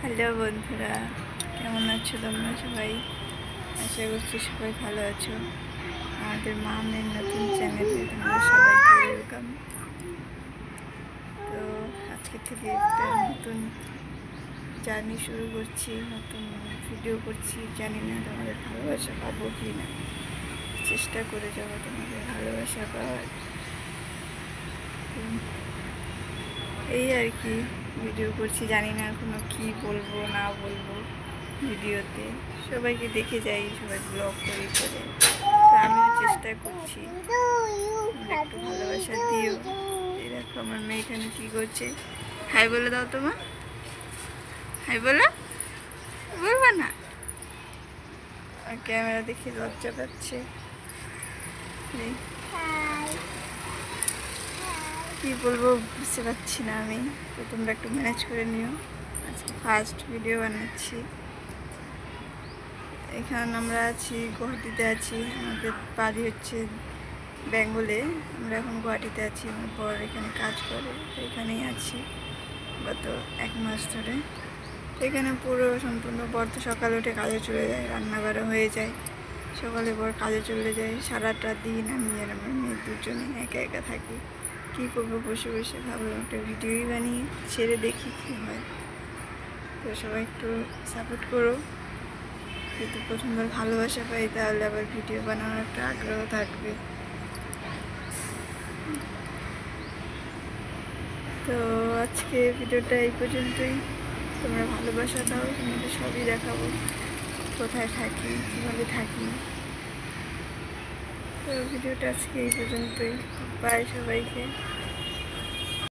Hello বন্ধুরা, কেমন আছো তোমরা সবাই? আশা করছি সবাই ভালো আছো। আমাদের মামের নতুন চ্যানেলে তোমরা সবাইকে ওয়েলকাম। তো আজকে থেকে একটা নতুন জার্নি শুরু করছি, নতুন ভিডিও করছি। জানি না তোমাদের ভালোবাসা পাবো কি না, চেষ্টা করে যাবো তোমাদের ভালোবাসা পাওয়ার। এই আর কি ভিডিও করছি, জানি না এখনো কি বলবো না বলবো ভিডিওতে। সবাইকে দেখে যাই, সবাই ব্লগ করে তো আমিও চেষ্টা করছি, একটু ভালোবাসা দিও। এই দেখো আমার মেয়ে এখানে কী করছে, হাই বলে দাও তোমার, হাই বলো, বলবা না? আর ক্যামেরা দেখে লজ্জা পাচ্ছে। কি বলবো বুঝতে পারছি না আমি, তো তোমরা একটু ম্যানেজ করে নিও। আজকে ফার্স্ট ভিডিও বানাচ্ছি। এখানে আমরা আছি, গুয়াহাটিতে আছি। আমাদের বাড়ি হচ্ছে বেঙ্গলে, আমরা এখন গুয়াহাটিতে আছি। আমার পর এখানে কাজ করে, তো এখানেই আছি গত 1 মাস ধরে। এখানে পুরো সম্পূর্ণ বর তো সকালে উঠে কাজে চলে যায়, রান্নাবাড়া হয়ে যায়। সকালে বর কাজে চলে যায়, সারাটা দিন আমি আর আমার মেয়ে দুজনে একা একা থাকি। কী করবো বসে বসে, ভাবলাম একটা ভিডিওই বানিয়ে ছেড়ে দেখি কী হয়। তো সবাই একটু সাপোর্ট করো, যদি প্রথমবার ভালোবাসা পাই তাহলে আবার ভিডিও বানানোর একটা আগ্রহ থাকবে। তো আজকে ভিডিওটা এই পর্যন্তই। তোমরা ভালোবাসা দাও, তোমাদের সবই দেখাবো, কোথায় থাকি, কীভাবে থাকি। তো ভিডিওটা আজকে এই পর্যন্তই। বাই সবাইকে।